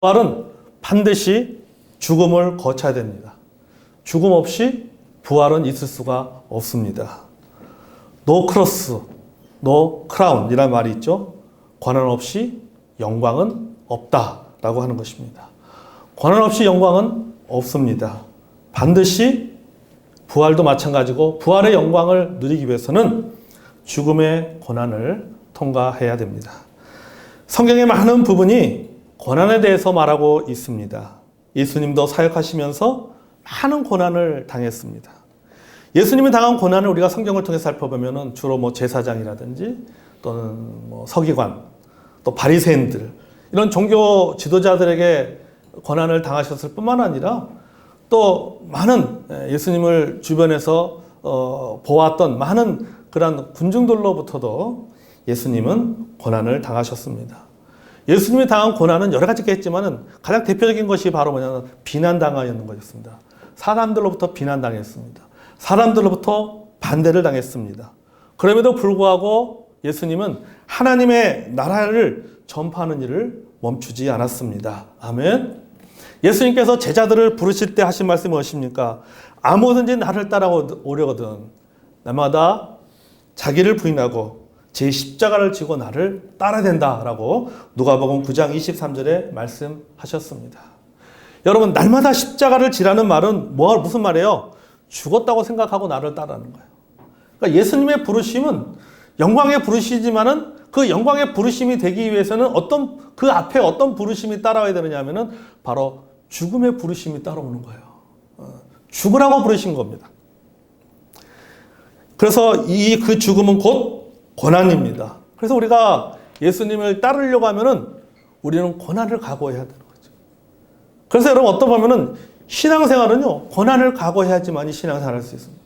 부활은 반드시 죽음을 거쳐야 됩니다. 죽음 없이 부활은 있을 수가 없습니다. No cross, no crown 이라는 말이 있죠. 고난 없이 영광은 없다라고 하는 것입니다. 고난 없이 영광은 없습니다. 반드시 부활도 마찬가지고 부활의 영광을 누리기 위해서는 죽음의 고난을 통과해야 됩니다. 성경의 많은 부분이 고난에 대해서 말하고 있습니다. 예수님도 사역하시면서 많은 고난을 당했습니다. 예수님이 당한 고난을 우리가 성경을 통해 살펴보면 주로 제사장이라든지 또는 서기관, 또 바리새인들 이런 종교 지도자들에게 고난을 당하셨을 뿐만 아니라 또 많은 예수님을 주변에서 보았던 많은 그런 군중들로부터도 예수님은 고난을 당하셨습니다. 예수님이 당한 고난은 여러 가지가 있지만 가장 대표적인 것이 바로 뭐냐면 비난당하였는 것이었습니다. 사람들로부터 비난당했습니다. 사람들로부터 반대를 당했습니다. 그럼에도 불구하고 예수님은 하나님의 나라를 전파하는 일을 멈추지 않았습니다. 아멘. 예수님께서 제자들을 부르실 때 하신 말씀이 무엇입니까? 아무든지 나를 따라오려거든 날마다 자기를 부인하고 제 십자가를 지고 나를 따라야 된다라고 누가복음 9장 23절에 말씀하셨습니다. 여러분, 날마다 십자가를 지라는 말은 무슨 말이에요? 죽었다고 생각하고 나를 따르는 거예요. 그러니까 예수님의 부르심은 영광의 부르시지만은 그 영광의 부르심이 되기 위해서는 그 앞에 어떤 부르심이 따라와야 되느냐 하면은 바로 죽음의 부르심이 따라오는 거예요. 죽으라고 부르신 겁니다. 그래서 그 죽음은 곧 고난입니다. 그래서 우리가 예수님을 따르려고 하면은 우리는 고난을 각오해야 되는 거죠. 그래서 여러분 어떤 보면은 신앙생활은요, 고난을 각오해야지만이 신앙생활을 할 수 있습니다.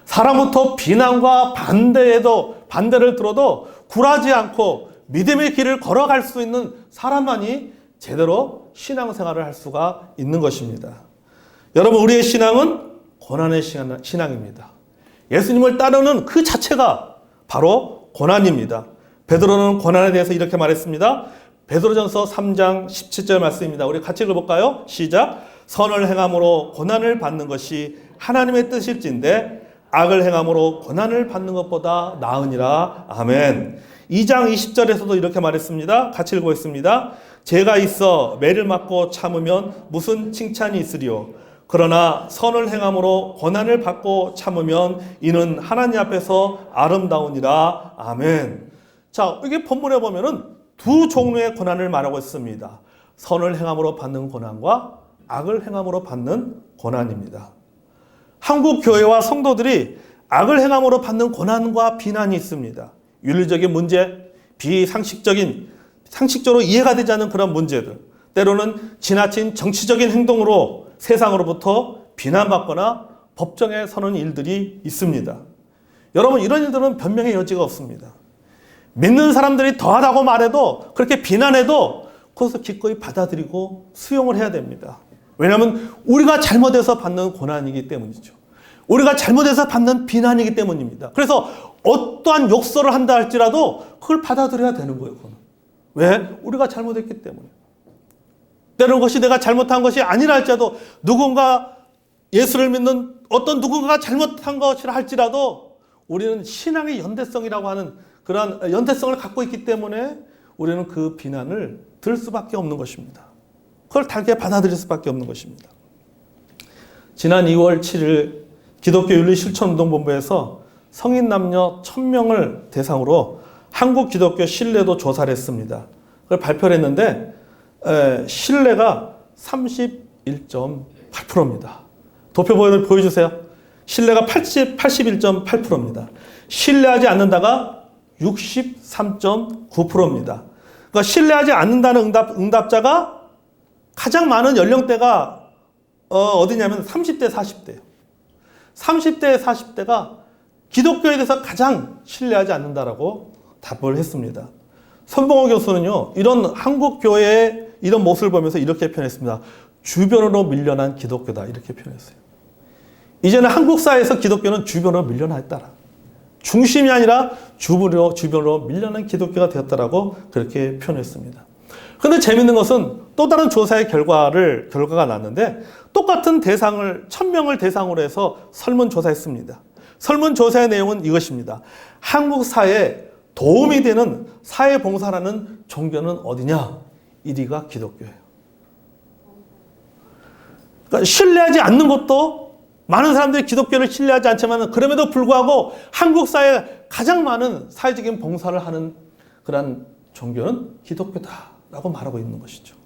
사람부터 비난과 반대를 들어도 굴하지 않고 믿음의 길을 걸어갈 수 있는 사람만이 제대로 신앙생활을 할 수가 있는 것입니다. 여러분, 우리의 신앙은 고난의 신앙입니다. 예수님을 따르는 그 자체가 바로 고난입니다. 베드로는 고난에 대해서 이렇게 말했습니다. 베드로전서 3장 17절 말씀입니다. 우리 같이 읽어볼까요? 시작. 선을 행함으로 고난을 받는 것이 하나님의 뜻일진데 악을 행함으로 고난을 받는 것보다 나으니라. 아멘. 2장 20절에서도 이렇게 말했습니다. 같이 읽어보겠습니다. 죄가 있어 매를 맞고 참으면 무슨 칭찬이 있으리요. 그러나 선을 행함으로 고난을 받고 참으면 이는 하나님 앞에서 아름다우니라. 아멘. 자, 이게 본문에 보면은 두 종류의 고난을 말하고 있습니다. 선을 행함으로 받는 고난과 악을 행함으로 받는 고난입니다. 한국 교회와 성도들이 악을 행함으로 받는 고난과 비난이 있습니다. 윤리적인 문제, 상식적으로 이해가 되지 않는 그런 문제들, 때로는 지나친 정치적인 행동으로 세상으로부터 비난받거나 법정에 서는 일들이 있습니다. 여러분, 이런 일들은 변명의 여지가 없습니다. 믿는 사람들이 더하다고 말해도, 그렇게 비난해도 그것을 기꺼이 받아들이고 수용을 해야 됩니다. 왜냐하면 우리가 잘못해서 받는 고난이기 때문이죠. 우리가 잘못해서 받는 비난이기 때문입니다. 그래서 어떠한 욕설을 한다 할지라도 그걸 받아들여야 되는 거예요. 그건. 왜? 우리가 잘못했기 때문에. 때로는 그것이 내가 잘못한 것이 아니라 할지라도 누군가 예수를 믿는 어떤 누군가가 잘못한 것이라 할지라도 우리는 신앙의 연대성이라고 하는 그러한 연대성을 갖고 있기 때문에 우리는 그 비난을 들 수밖에 없는 것입니다. 그걸 달게 받아들일 수밖에 없는 것입니다. 지난 2월 7일 기독교 윤리실천운동본부에서 성인 남녀 1000명을 대상으로 한국 기독교 신뢰도 조사를 했습니다. 그걸 발표를 했는데 신뢰가 31.8%입니다. 도표 보여주세요. 신뢰가 81.8%입니다. 신뢰하지 않는다가 63.9%입니다. 그러니까 신뢰하지 않는다는 응답자가 가장 많은 연령대가 어디냐면 30대, 40대예요. 30대, 40대가 기독교에 대해서 가장 신뢰하지 않는다라고 답을 했습니다. 손봉호 교수는요, 이런 한국 교회의 이런 모습을 보면서 이렇게 표현했습니다. 주변으로 밀려난 기독교다, 이렇게 표현했어요. 이제는 한국 사회에서 기독교는 주변으로 밀려났다. 중심이 아니라 주변으로 밀려난 기독교가 되었다라고 그렇게 표현했습니다. 그런데 재밌는 것은 또 다른 조사의 결과가 났는데 똑같은 대상을 1000명을 대상으로 해서 설문조사했습니다. 설문조사의 내용은 이것입니다. 한국 사회에 도움이 되는 사회봉사라는 종교는 어디냐? 1위가 기독교예요. 그러니까 신뢰하지 않는 것도 많은 사람들이 기독교를 신뢰하지 않지만 그럼에도 불구하고 한국 사회에 가장 많은 사회적인 봉사를 하는 그런 종교는 기독교다라고 말하고 있는 것이죠.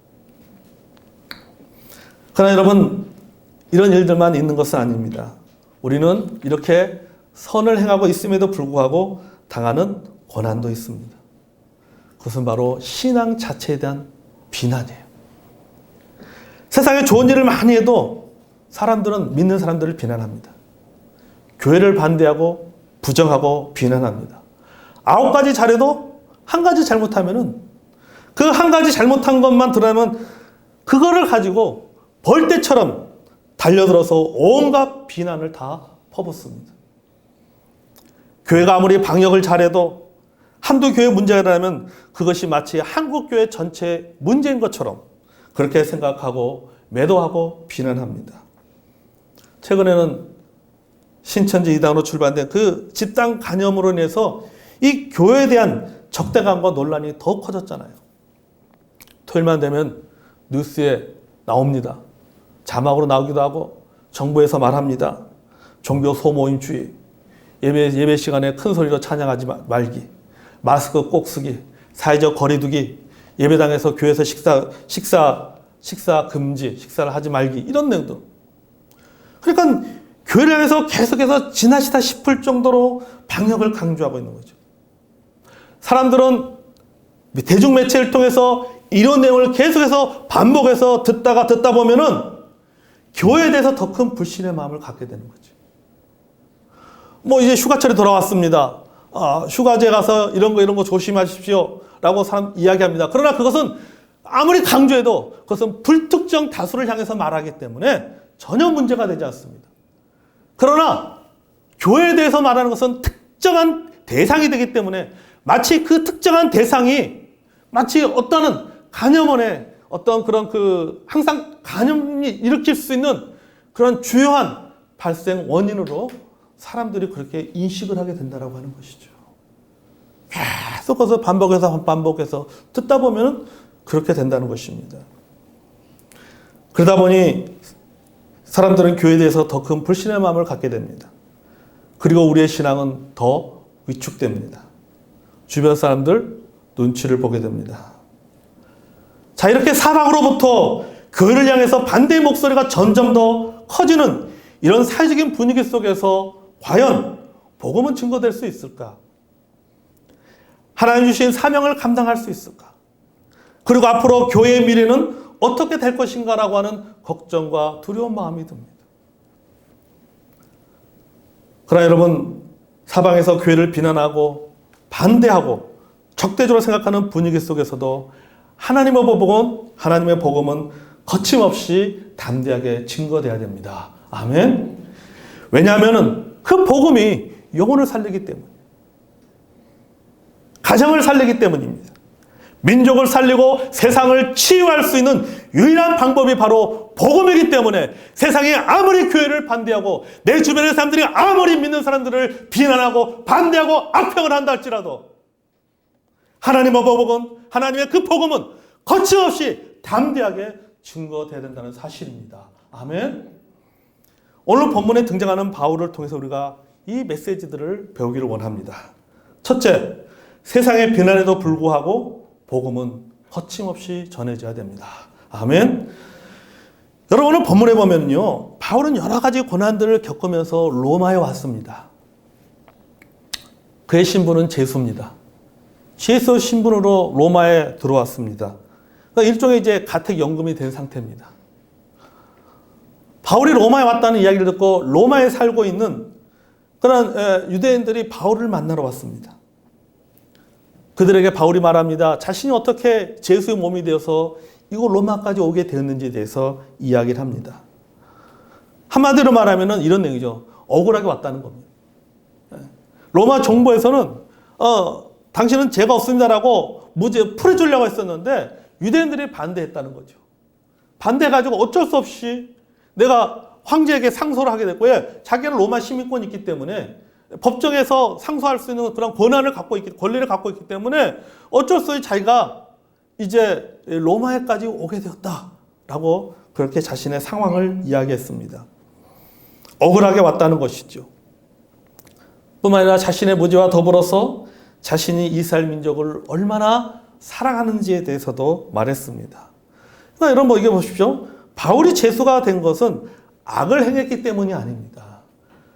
그러나 여러분, 이런 일들만 있는 것은 아닙니다. 우리는 이렇게 선을 행하고 있음에도 불구하고 당하는 고난도 있습니다. 그것은 바로 신앙 자체에 대한 비난이에요. 세상에 좋은 일을 많이 해도 사람들은 믿는 사람들을 비난합니다. 교회를 반대하고 부정하고 비난합니다. 9가지 잘해도 1가지 잘못하면은 그 1가지 잘못한 것만 드러나면 그거를 가지고 벌떼처럼 달려들어서 온갖 비난을 다 퍼붓습니다. 교회가 아무리 방역을 잘해도 한두 교회 문제가 일어나면 그것이 마치 한국 교회 전체의 문제인 것처럼 그렇게 생각하고 매도하고 비난합니다. 최근에는 신천지 이단으로 출발된 그 집단 간염으로 인해서 이 교회에 대한 적대감과 논란이 더 커졌잖아요. 토요일만 되면 뉴스에 나옵니다. 자막으로 나오기도 하고 정부에서 말합니다. 종교 소모임주의, 예배 시간에 큰 소리로 찬양하지 말기, 마스크 꼭 쓰기, 사회적 거리 두기, 예배당에서 교회에서 식사 금지, 식사를 하지 말기, 이런 내용들. 그러니까 교회를 향해서 계속해서 지나치다 싶을 정도로 방역을 강조하고 있는 거죠. 사람들은 대중매체를 통해서 이런 내용을 계속해서 반복해서 듣다 보면은 교회에 대해서 더 큰 불신의 마음을 갖게 되는 거죠. 이제 휴가철이 돌아왔습니다. 휴가지에 가서 이런 거 조심하십시오. 라고 사람 이야기합니다. 그러나 그것은 아무리 강조해도 그것은 불특정 다수를 향해서 말하기 때문에 전혀 문제가 되지 않습니다. 그러나 교회에 대해서 말하는 것은 특정한 대상이 되기 때문에 마치 그 특정한 대상이 마치 어떤 간염원의 어떤 그런 항상 간염이 일으킬 수 있는 그런 주요한 발생 원인으로 사람들이 그렇게 인식을 하게 된다라고 하는 것이죠. 계속 그래서 반복해서 듣다 보면 그렇게 된다는 것입니다. 그러다 보니 사람들은 교회에 대해서 더 큰 불신의 마음을 갖게 됩니다. 그리고 우리의 신앙은 더 위축됩니다. 주변 사람들 눈치를 보게 됩니다. 자, 이렇게 사방으로부터 교회를 향해서 반대의 목소리가 점점 더 커지는 이런 사회적인 분위기 속에서 과연 복음은 증거될 수 있을까? 하나님 주신 사명을 감당할 수 있을까? 그리고 앞으로 교회의 미래는 어떻게 될 것인가라고 하는 걱정과 두려운 마음이 듭니다. 그러나 여러분, 사방에서 교회를 비난하고 반대하고 적대적으로 생각하는 분위기 속에서도 하나님의 복음은 거침없이 담대하게 증거돼야 됩니다. 아멘. 왜냐하면 그 복음이 영혼을 살리기 때문에, 가정을 살리기 때문입니다. 민족을 살리고 세상을 치유할 수 있는 유일한 방법이 바로 복음이기 때문에 세상이 아무리 교회를 반대하고 내 주변의 사람들이 아무리 믿는 사람들을 비난하고 반대하고 악평을 한다 할지라도 하나님의 그 복음은 거침없이 담대하게 증거되어야 된다는 사실입니다. 아멘. 오늘 본문에 등장하는 바울을 통해서 우리가 이 메시지들을 배우기를 원합니다. 첫째, 세상의 비난에도 불구하고 복음은 거침없이 전해져야 됩니다. 아멘. 여러분, 오늘 본문에 보면요, 바울은 여러 가지 고난들을 겪으면서 로마에 왔습니다. 그의 신분은 제수입니다. 제수 신분으로 로마에 들어왔습니다. 그러니까 일종의 이제 가택연금이 된 상태입니다. 바울이 로마에 왔다는 이야기를 듣고 로마에 살고 있는 그런 유대인들이 바울을 만나러 왔습니다. 그들에게 바울이 말합니다. 자신이 어떻게 제수의 몸이 되어서 이곳 로마까지 오게 되었는지에 대해서 이야기를 합니다. 한마디로 말하면 이런 내용이죠. 억울하게 왔다는 겁니다. 로마 정부에서는 당신은 죄가 없습니다라고 무죄 풀어주려고 했었는데 유대인들이 반대했다는 거죠. 반대해가지고 어쩔 수 없이 내가 황제에게 상소를 하게 됐고, 자기는 로마 시민권이 있기 때문에 법정에서 상소할 수 있는 그런 권한을 갖고 있기, 권리를 갖고 있기 때문에 어쩔 수 없이 자기가 이제 로마에까지 오게 되었다라고 그렇게 자신의 상황을 이야기했습니다. 억울하게 왔다는 것이죠. 뿐만 아니라 자신의 무지와 더불어서 자신이 이스라엘 민족을 얼마나 사랑하는지에 대해서도 말했습니다. 그러니까 여러분 이게 보십시오. 바울이 죄수가 된 것은 악을 행했기 때문이 아닙니다.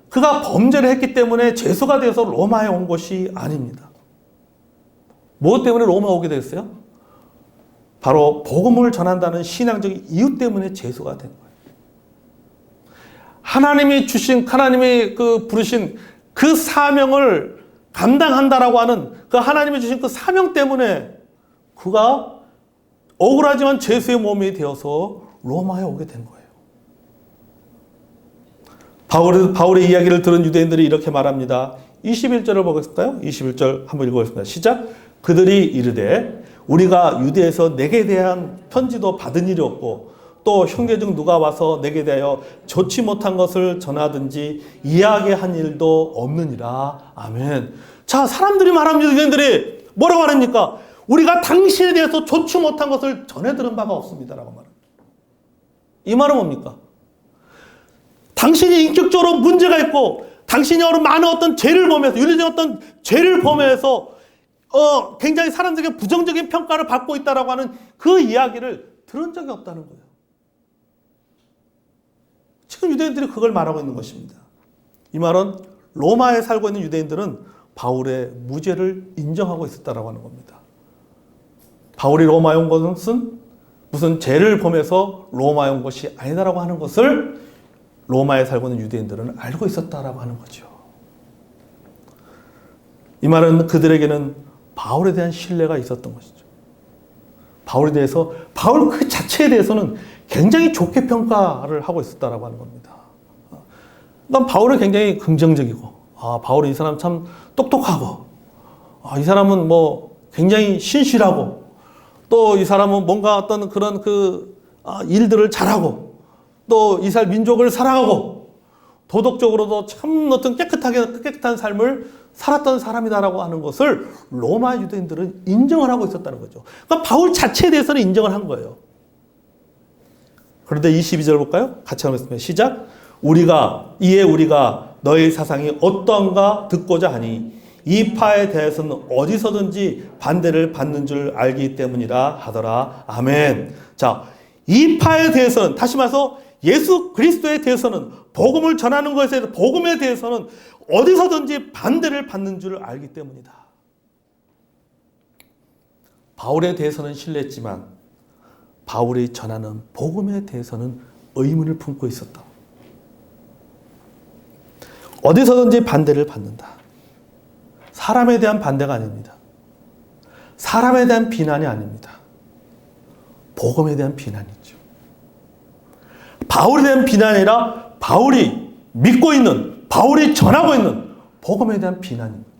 그가 범죄를 했기 때문에 죄수가 되어서 로마에 온 것이 아닙니다. 무엇 때문에 로마에 오게 됐어요? 바로 복음을 전한다는 신앙적인 이유 때문에 죄수가 된 거예요. 하나님이 부르신 그 사명을 감당한다라고 하는 그 하나님이 주신 그 사명 때문에 그가 억울하지만 죄수의 몸이 되어서 로마에 오게 된 거예요. 바울의 이야기를 들은 유대인들이 이렇게 말합니다. 21절을 보겠을까요? 21절 한번 읽어보겠습니다. 시작. 그들이 이르되 우리가 유대에서 내게 대한 편지도 받은 일이 없고 또 형제 중 누가 와서 내게 대하여 좋지 못한 것을 전하든지 이야기한 일도 없느니라. 아멘. 자, 사람들이 말합니다. 유대인들이 뭐라고 말합니까? 우리가 당신에 대해서 좋지 못한 것을 전해 들은 바가 없습니다라고 말합니다. 이 말은 뭡니까? 당신이 인격적으로 문제가 있고 당신이 많은 어떤 죄를 범해서 윤리적인 어떤 죄를 범해서 굉장히 사람들에게 부정적인 평가를 받고 있다라고 하는 그 이야기를 들은 적이 없다는 거예요. 지금 유대인들이 그걸 말하고 있는 것입니다. 이 말은 로마에 살고 있는 유대인들은 바울의 무죄를 인정하고 있었다라고 하는 겁니다. 바울이 로마에 온 것은 무슨 죄를 범해서 로마에 온 것이 아니다라고 하는 것을 로마에 살고 있는 유대인들은 알고 있었다라고 하는 거죠. 이 말은 그들에게는 바울에 대한 신뢰가 있었던 것이죠. 바울 그 자체에 대해서는 굉장히 좋게 평가를 하고 있었다라고 하는 겁니다. 그러니까 바울은 굉장히 긍정적이고, 바울이 이 사람 참 똑똑하고, 이 사람은 굉장히 신실하고, 또 이 사람은 뭔가 어떤 그런 일들을 잘하고, 또 이스라엘 민족을 사랑하고 도덕적으로도 참 어떤 깨끗한 삶을 살았던 사람이다라고 하는 것을 로마 유대인들은 인정을 하고 있었다는 거죠. 그러니까 바울 자체에 대해서는 인정을 한 거예요. 그런데 22절 볼까요? 같이 하겠습니다. 시작. 이에 우리가 너의 사상이 어떠한가 듣고자 하니 이 파에 대해서는 어디서든지 반대를 받는 줄 알기 때문이라 하더라. 아멘. 자, 이 파에 대해서는, 다시 말해서 예수 그리스도에 대해서는, 복음을 전하는 것에 대해서, 복음에 대해서는 어디서든지 반대를 받는 줄 알기 때문이다. 바울에 대해서는 신뢰했지만 바울이 전하는 복음에 대해서는 의문을 품고 있었다. 어디서든지 반대를 받는다. 사람에 대한 반대가 아닙니다. 사람에 대한 비난이 아닙니다. 복음에 대한 비난이죠. 바울에 대한 비난이 아니라 바울이 믿고 있는, 바울이 전하고 있는 복음에 대한 비난입니다.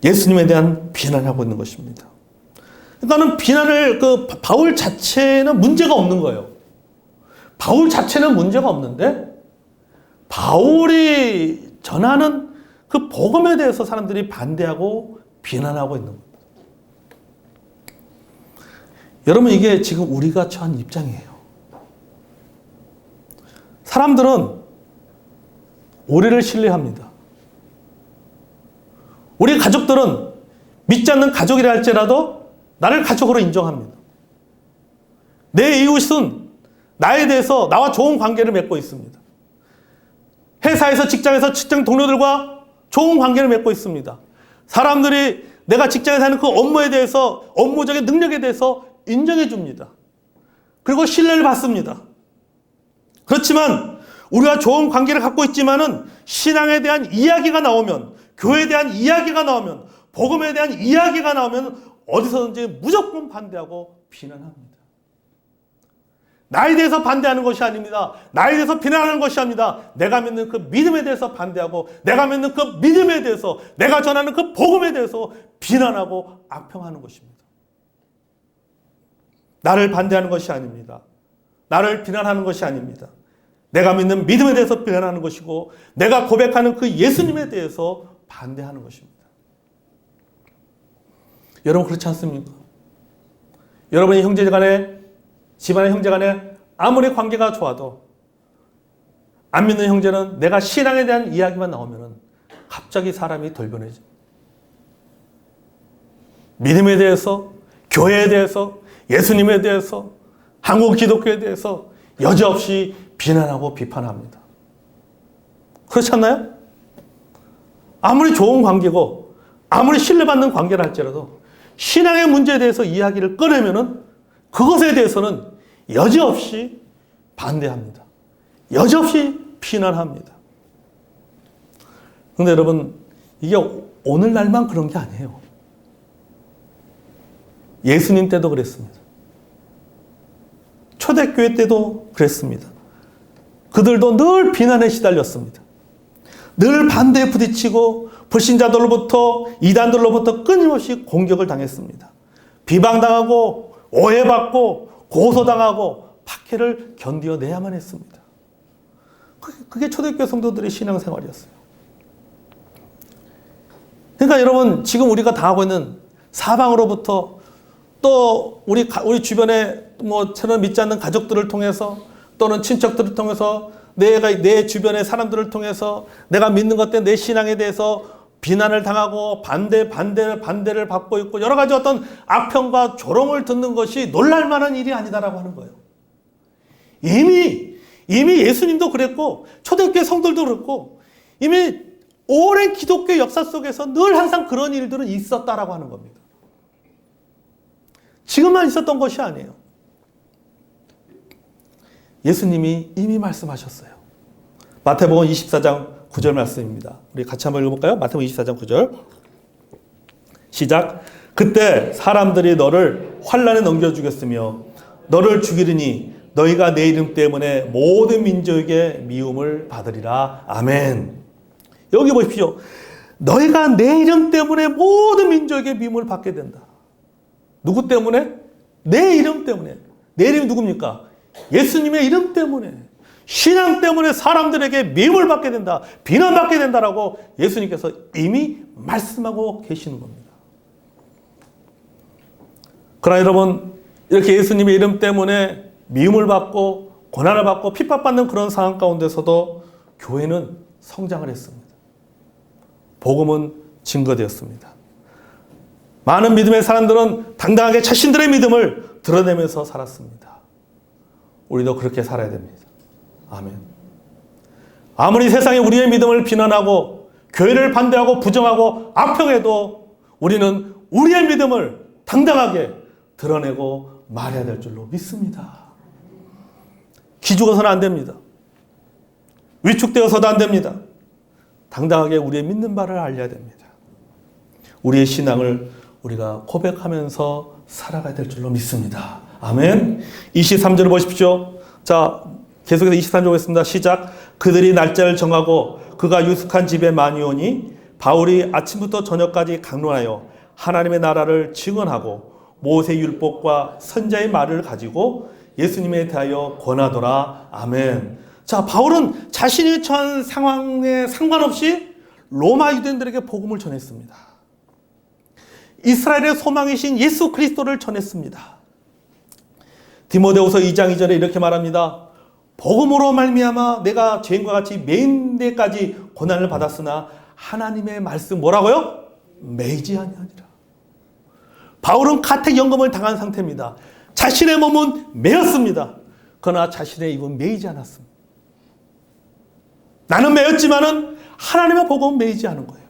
예수님에 대한 비난을 하고 있는 것입니다. 그러니까는 바울 자체는 문제가 없는 거예요. 바울 자체는 문제가 없는데 바울이 전하는 그 복음에 대해서 사람들이 반대하고 비난하고 있는 겁니다. 여러분, 이게 지금 우리가 처한 입장이에요. 사람들은 우리를 신뢰합니다. 우리 가족들은 믿지 않는 가족이라 할지라도 나를 가족으로 인정합니다. 내 이웃은 나에 대해서 나와 좋은 관계를 맺고 있습니다. 회사에서, 직장에서 직장 동료들과 좋은 관계를 맺고 있습니다. 사람들이 내가 직장에서 하는 그 업무에 대해서, 업무적인 능력에 대해서 인정해 줍니다. 그리고 신뢰를 받습니다. 그렇지만 우리가 좋은 관계를 갖고 있지만은 신앙에 대한 이야기가 나오면, 교회에 대한 이야기가 나오면, 복음에 대한 이야기가 나오면 어디서든지 무조건 반대하고 비난합니다. 나에 대해서 반대하는 것이 아닙니다. 나에 대해서 비난하는 것이 아닙니다. 내가 믿는 그 믿음에 대해서 반대하고, 내가 믿는 그 믿음에 대해서, 내가 전하는 그 복음에 대해서 비난하고 악평하는 것입니다. 나를 반대하는 것이 아닙니다. 나를 비난하는 것이 아닙니다. 내가 믿는 믿음에 대해서 비난하는 것이고, 내가 고백하는 그 예수님에 대해서 반대하는 것입니다. 여러분 그렇지 않습니까? 여러분의 형제간에, 집안의 형제간에 아무리 관계가 좋아도 안 믿는 형제는 내가 신앙에 대한 이야기만 나오면 갑자기 사람이 돌변해집니다. 믿음에 대해서, 교회에 대해서, 예수님에 대해서, 한국 기독교에 대해서 여지없이 비난하고 비판합니다. 그렇지 않나요? 아무리 좋은 관계고 아무리 신뢰받는 관계라 할지라도 신앙의 문제에 대해서 이야기를 꺼내면은 그것에 대해서는 여지없이 반대합니다. 여지없이 비난합니다. 그런데 여러분, 이게 오늘날만 그런 게 아니에요. 예수님 때도 그랬습니다. 초대교회 때도 그랬습니다. 그들도 늘 비난에 시달렸습니다. 늘 반대에 부딪히고 불신자들로부터, 이단들로부터 끊임없이 공격을 당했습니다. 비방당하고 오해받고 고소당하고 박해를 견뎌내야만 했습니다. 그게 초대교회 성도들의 신앙생활이었어요. 그러니까 여러분, 지금 우리가 당하고 있는 사방으로부터, 또 우리 주변에 저는 믿지 않는 가족들을 통해서, 또는 친척들을 통해서, 내 주변의 사람들을 통해서 내가 믿는 것 때문에 내 신앙에 대해서 비난을 당하고 반대를 받고 있고, 여러 가지 어떤 악평과 조롱을 듣는 것이 놀랄만한 일이 아니다라고 하는 거예요. 이미 예수님도 그랬고 초대교회 성들도 그랬고, 이미 오랜 기독교 역사 속에서 늘 항상 그런 일들은 있었다라고 하는 겁니다. 지금만 있었던 것이 아니에요. 예수님이 이미 말씀하셨어요. 마태복음 24장 9절 말씀입니다. 우리 같이 한번 읽어볼까요? 마태복음 24장 9절. 시작. 그때 사람들이 너를 환난에 넘겨주겠으며 너를 죽이리니 너희가 내 이름 때문에 모든 민족에게 미움을 받으리라. 아멘. 여기 보십시오. 너희가 내 이름 때문에 모든 민족에게 미움을 받게 된다. 누구 때문에? 내 이름 때문에. 내 이름이 누굽니까? 예수님의 이름 때문에, 신앙 때문에 사람들에게 미움을 받게 된다, 비난받게 된다라고 예수님께서 이미 말씀하고 계시는 겁니다. 그러나 여러분, 이렇게 예수님의 이름 때문에 미움을 받고 고난을 받고 핍박받는 그런 상황 가운데서도 교회는 성장을 했습니다. 복음은 증거되었습니다. 많은 믿음의 사람들은 당당하게 자신들의 믿음을 드러내면서 살았습니다. 우리도 그렇게 살아야 됩니다. 아멘. 아무리 세상에 우리의 믿음을 비난하고 교회를 반대하고 부정하고 악평해도 우리는 우리의 믿음을 당당하게 드러내고 말해야 될 줄로 믿습니다. 기죽어서는 안 됩니다. 위축되어서도 안 됩니다. 당당하게 우리의 믿는 바를 알려야 됩니다. 우리의 신앙을 우리가 고백하면서 살아가야 될 줄로 믿습니다. 아멘. 23절을 보십시오. 자, 계속해서 23절 보겠습니다. 시작. 그들이 날짜를 정하고 그가 유숙한 집에 많이 오니 바울이 아침부터 저녁까지 강론하여 하나님의 나라를 증언하고 모세 율법과 선자의 말을 가지고 예수님에 대하여 권하더라. 아멘. 자, 바울은 자신이 처한 상황에 상관없이 로마 유대인들에게 복음을 전했습니다. 이스라엘의 소망이신 예수 그리스도를 전했습니다. 디모데후서 2장 2절에 이렇게 말합니다. 복음으로 말미암아 내가 죄인과 같이 매인 데까지 고난을 받았으나 하나님의 말씀 뭐라고요? 매이지 아니하니라. 바울은 가택연금을 당한 상태입니다. 자신의 몸은 매였습니다. 그러나 자신의 입은 매이지 않았습니다. 나는 매였지만은 하나님의 복음은 매이지 않은 거예요.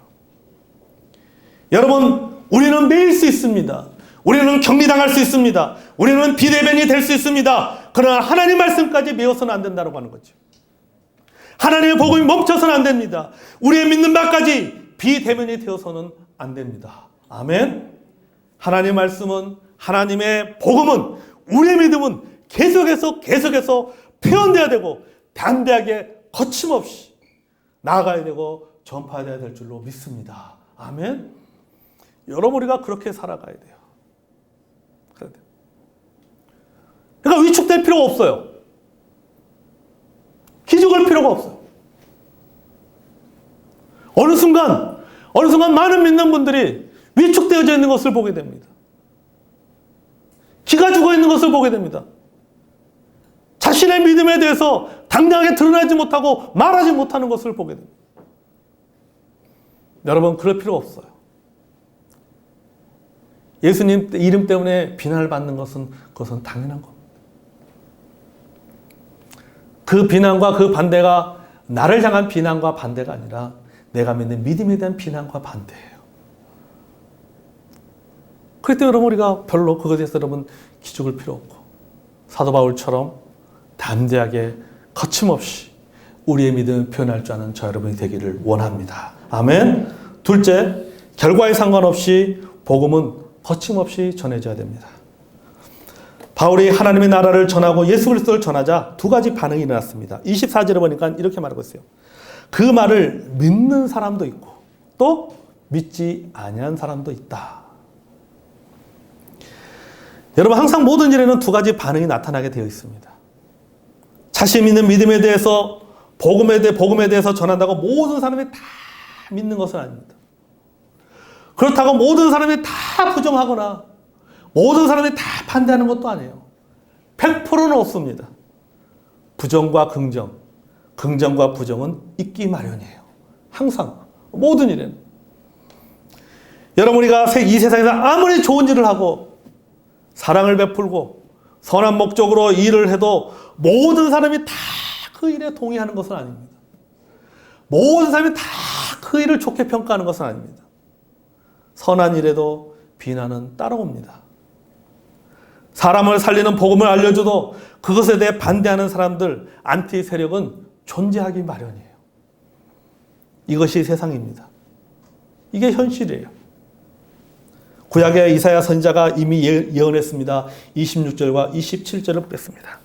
여러분, 우리는 매일 수 있습니다. 우리는 격리당할 수 있습니다. 우리는 비대면이 될 수 있습니다. 그러나 하나님 말씀까지 매어서는 안 된다고 하는 거죠. 하나님의 복음이 멈춰서는 안 됩니다. 우리의 믿는 바까지 비대면이 되어서는 안 됩니다. 아멘. 하나님의 말씀은, 하나님의 복음은, 우리의 믿음은 계속해서 표현돼야 되고 담대하게 거침없이 나아가야 되고 전파해야 될 줄로 믿습니다. 아멘. 여러분 우리가 그렇게 살아가야 돼요. 그러니까 위축될 필요가 없어요. 기죽을 필요가 없어요. 어느 순간 많은 믿는 분들이 위축되어져 있는 것을 보게 됩니다. 기가 죽어 있는 것을 보게 됩니다. 자신의 믿음에 대해서 당당하게 드러나지 못하고 말하지 못하는 것을 보게 됩니다. 여러분 그럴 필요 없어요. 예수님 이름 때문에 비난을 받는 것은 그것은 당연한 겁니다. 그 비난과 그 반대가 나를 향한 비난과 반대가 아니라 내가 믿는 믿음에 대한 비난과 반대예요. 그럴 때 여러분 우리가 별로 그것에 대해서 여러분 기죽을 필요 없고 사도 바울처럼 담대하게 거침없이 우리의 믿음을 표현할 줄 아는 저 여러분이 되기를 원합니다. 아멘. 둘째, 결과에 상관없이 복음은 거침없이 전해져야 됩니다. 바울이 하나님의 나라를 전하고 예수 그리스도를 전하자 두 가지 반응이 일어났습니다. 24절에 보니까 이렇게 말하고 있어요. 그 말을 믿는 사람도 있고 또 믿지 아니한 사람도 있다. 여러분 항상 모든 일에는 두 가지 반응이 나타나게 되어 있습니다. 자신 믿는 믿음에 대해서 복음에 대해서 전한다고 모든 사람이 다 믿는 것은 아닙니다. 그렇다고 모든 사람이 다 부정하거나 모든 사람이 다 반대하는 것도 아니에요. 100%는 없습니다. 부정과 긍정, 긍정과 부정은 있기 마련이에요. 항상 모든 일에는. 여러분 우리가 이 세상에서 아무리 좋은 일을 하고 사랑을 베풀고 선한 목적으로 일을 해도 모든 사람이 다 그 일에 동의하는 것은 아닙니다. 모든 사람이 다 그 일을 좋게 평가하는 것은 아닙니다. 선한 일에도 비난은 따라옵니다. 사람을 살리는 복음을 알려줘도 그것에 대해 반대하는 사람들, 안티 세력은 존재하기 마련이에요. 이것이 세상입니다. 이게 현실이에요. 구약의 이사야 선지자가 이미 예언했습니다. 26절과 27절을 보겠습니다.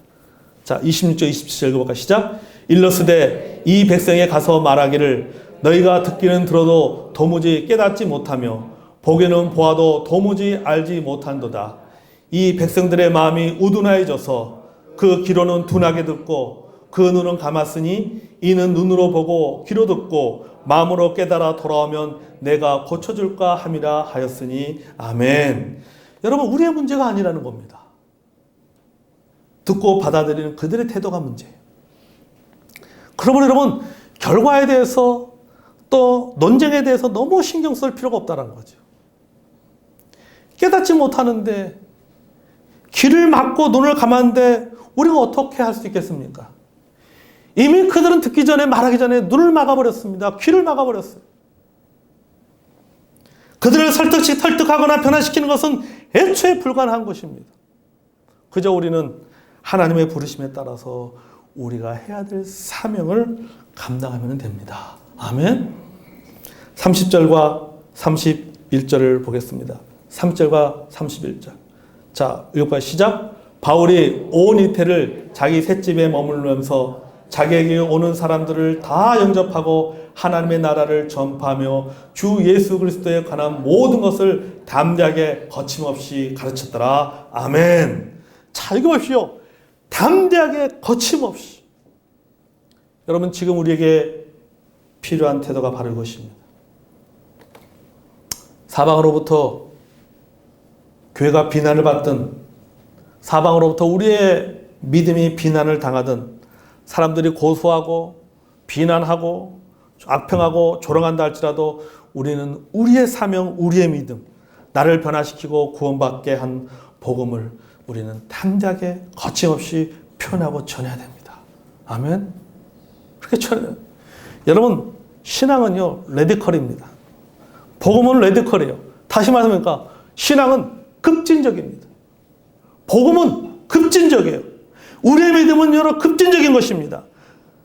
자, 26절, 27절 읽어볼까? 시작. 일러스되 이 백성에 가서 말하기를 너희가 듣기는 들어도 도무지 깨닫지 못하며 보기는 보아도 도무지 알지 못한도다. 이 백성들의 마음이 우둔하여져서 그 귀로는 둔하게 듣고 그 눈은 감았으니 이는 눈으로 보고 귀로 듣고 마음으로 깨달아 돌아오면 내가 고쳐줄까 함이라 하였으니 아멘. 여러분 우리의 문제가 아니라는 겁니다. 듣고 받아들이는 그들의 태도가 문제예요. 그러면 여러분 결과에 대해서 또 논쟁에 대해서 너무 신경 쓸 필요가 없다는 거죠. 깨닫지 못하는데 귀를 막고 눈을 감았는데 우리가 어떻게 할 수 있겠습니까? 이미 그들은 듣기 전에 말하기 전에 눈을 막아버렸습니다. 귀를 막아버렸어요. 그들을 설득하거나 변화시키는 것은 애초에 불가능한 것입니다. 그저 우리는 하나님의 부르심에 따라서 우리가 해야 될 사명을 감당하면 됩니다. 아멘. 30절과 31절을 보겠습니다. 30절과 31절. 자, 읽어봐 시작. 바울이 온 이태를 자기 셋집에 머물면서 자기에게 오는 사람들을 다 영접하고 하나님의 나라를 전파하며 주 예수 그리스도에 관한 모든 것을 담대하게 거침없이 가르쳤더라. 아멘. 자, 읽어보십시오. 담대하게 거침없이. 여러분 지금 우리에게 필요한 태도가 바로 이것입니다. 사방으로부터 교회가 비난을 받든 사방으로부터 우리의 믿음이 비난을 당하든 사람들이 고소하고 비난하고 악평하고 조롱한다 할지라도 우리는 우리의 사명, 우리의 믿음, 나를 변화시키고 구원받게 한 복음을 우리는 담대하게 거침없이 표현하고 전해야 됩니다. 아멘. 그렇게 전해야 돼요. 여러분 신앙은요 레디컬입니다. 복음은 레디컬이에요. 다시 말하면 신앙은 급진적입니다. 복음은 급진적이에요. 우리의 믿음은 여러 급진적인 것입니다.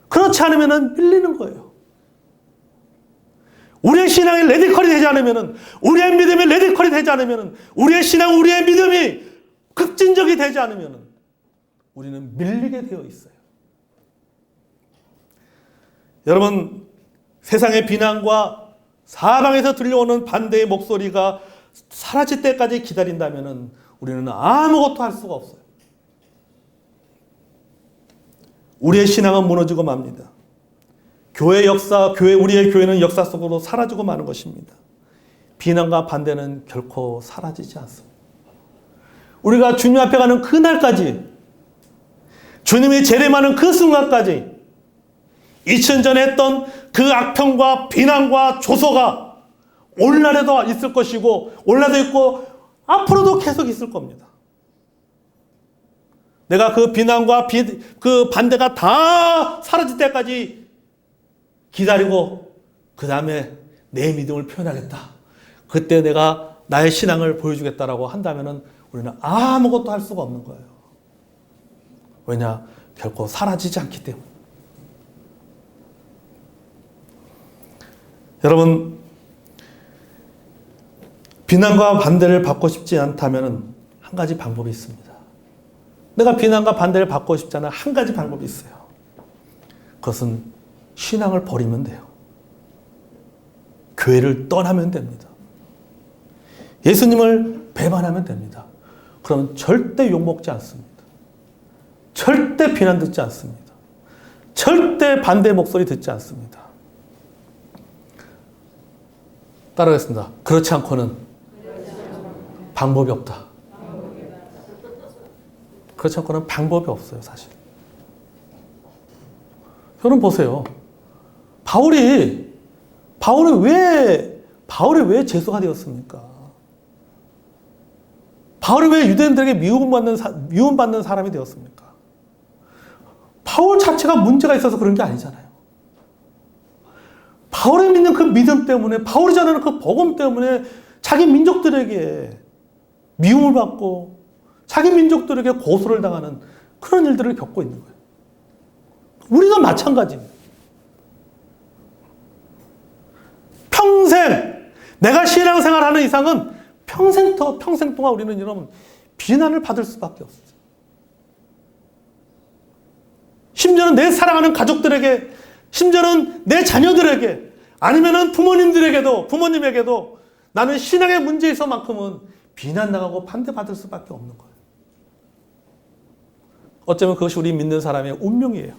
그렇지 않으면 밀리는 거예요. 우리의 신앙이 레디컬이 되지 않으면, 우리의 믿음이 레디컬이 되지 않으면, 우리의 신앙, 우리의 믿음이 급진적이 되지 않으면 우리는 밀리게 되어 있어요. 여러분, 세상의 비난과 사방에서 들려오는 반대의 목소리가 사라질 때까지 기다린다면 우리는 아무것도 할 수가 없어요. 우리의 신앙은 무너지고 맙니다. 교회 역사, 우리의 교회는 역사 속으로 사라지고 마는 것입니다. 비난과 반대는 결코 사라지지 않습니다. 우리가 주님 앞에 가는 그날까지, 주님이 재림하는 그 순간까지 2000년 전에 했던 그 악평과 비난과 조소가 오늘날에도 있을 것이고, 오늘날도 있고 앞으로도 계속 있을 겁니다. 내가 그 비난과 그 반대가 다 사라질 때까지 기다리고 그 다음에 내 믿음을 표현하겠다. 그때 내가 나의 신앙을 보여주겠다라고 한다면 우리는 아무것도 할 수가 없는 거예요. 왜냐? 결코 사라지지 않기 때문에. 여러분, 비난과 반대를 받고 싶지 않다면 한 가지 방법이 있습니다. 내가 비난과 반대를 받고 싶지 않아 한 가지 방법이 있어요. 그것은 신앙을 버리면 돼요. 교회를 떠나면 됩니다. 예수님을 배반하면 됩니다. 그러면 절대 욕먹지 않습니다. 절대 비난 듣지 않습니다. 절대 반대 목소리 듣지 않습니다. 따라하겠습니다. 그렇지 않고는 방법이 없다. 그렇지 않고는 방법이 없어요, 사실. 여러분 보세요. 바울이 왜 죄수가 되었습니까? 바울이 왜 유대인들에게 미움받는 사람이 되었습니까? 바울 자체가 문제가 있어서 그런 게 아니잖아요. 바울이 믿는 그 믿음 때문에, 바울이 전하는 그 복음 때문에 자기 민족들에게 미움을 받고 자기 민족들에게 고소를 당하는 그런 일들을 겪고 있는 거예요. 우리도 마찬가지입니다. 평생 내가 신앙생활하는 이상은 평생 동안 우리는 여러분 비난을 받을 수밖에 없어요. 심지어는 내 사랑하는 가족들에게, 심지어는 내 자녀들에게, 아니면은 부모님에게도 나는 신앙의 문제에 있어만큼은 비난당하고 반대받을 수밖에 없는 거예요. 어쩌면 그것이 우리 믿는 사람의 운명이에요.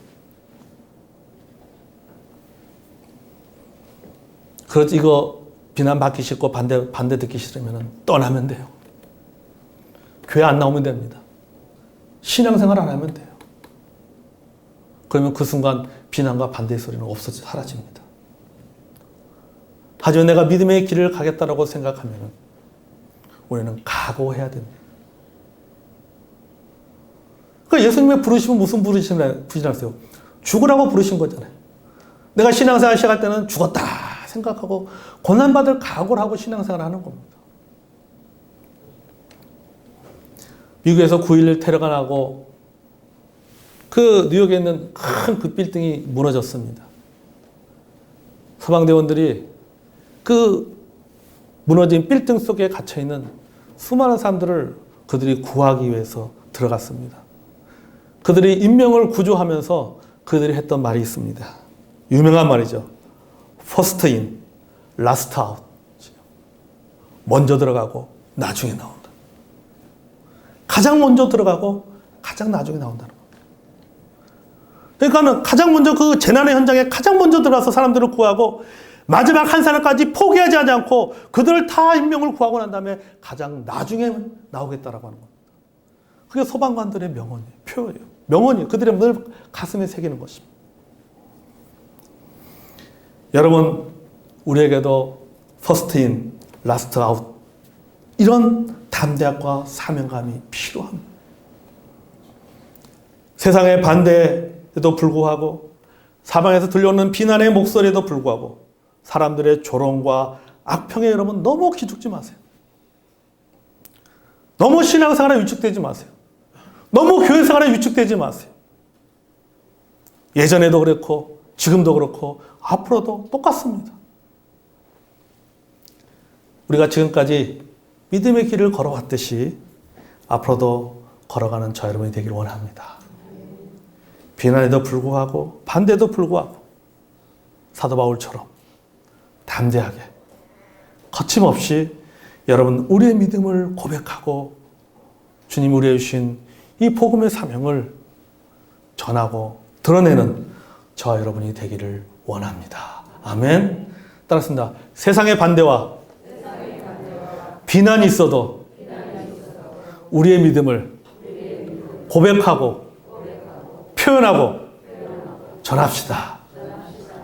그렇지, 이거 비난받기 싫고 반대 듣기 싫으면 떠나면 돼요. 교회 안 나오면 됩니다. 신앙생활 안 하면 돼요. 그러면 그 순간 비난과 반대의 소리는 없어져 사라집니다. 하지만 내가 믿음의 길을 가겠다라고 생각하면 우리는 각오해야 됩니다. 그러니까 예수님의 부르심은 무슨 부르심이라세요? 죽으라고 부르신 거잖아요. 내가 신앙생활 시작할 때는 죽었다 생각하고 고난받을 각오를 하고 신앙생활을 하는 겁니다. 미국에서 9.11 테러가 나고 그 뉴욕에 있는 큰 그 빌딩이 무너졌습니다. 소방대원들이 그 무너진 빌딩 속에 갇혀있는 수많은 사람들을 그들이 구하기 위해서 들어갔습니다. 그들이 인명을 구조하면서 그들이 했던 말이 있습니다. 유명한 말이죠. First in, last out. 먼저 들어가고 나중에 나온다. 가장 먼저 들어가고 가장 나중에 나온다는 겁니다. 그러니까 가장 먼저 그 재난의 현장에 가장 먼저 들어가서 사람들을 구하고 마지막 한 사람까지 포기하지 않고 그들을 다 인명을 구하고 난 다음에 가장 나중에 나오겠다라고 하는 겁니다. 그게 소방관들의 명언이에요. 표예요. 명언이에요. 그들의 늘 가슴에 새기는 것입니다. 여러분, 우리에게도 first in, last out 이런 담대함과 사명감이 필요합니다. 세상의 반대에도 불구하고 사방에서 들려오는 비난의 목소리에도 불구하고 사람들의 조롱과 악평에 여러분 너무 기죽지 마세요. 너무 신앙생활에 위축되지 마세요. 너무 교회생활에 위축되지 마세요. 예전에도 그렇고 지금도 그렇고 앞으로도 똑같습니다. 우리가 지금까지 믿음의 길을 걸어왔듯이 앞으로도 걸어가는 저 여러분이 되기를 원합니다. 비난에도 불구하고 반대도 불구하고 사도 바울처럼 담대하게 거침없이 여러분 우리의 믿음을 고백하고 주님 우리에게 주신 이 복음의 사명을 전하고 드러내는 저와 여러분이 되기를 원합니다. 아멘. 따랐습니다. 세상의 반대와 비난이 있어도 우리의 믿음을 고백하고 표현하고 전합시다.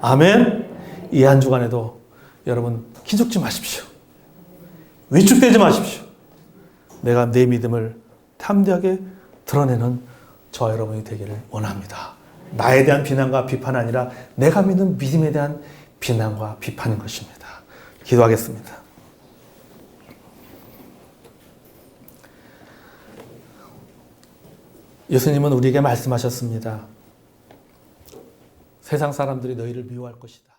아멘. 이 한 주간에도 여러분 기죽지 마십시오. 위축되지 마십시오. 내가 내 믿음을 담대하게 드러내는 저와 여러분이 되기를 원합니다. 나에 대한 비난과 비판이 아니라 내가 믿는 믿음에 대한 비난과 비판인 것입니다. 기도하겠습니다. 예수님은 우리에게 말씀하셨습니다. 세상 사람들이 너희를 미워할 것이다.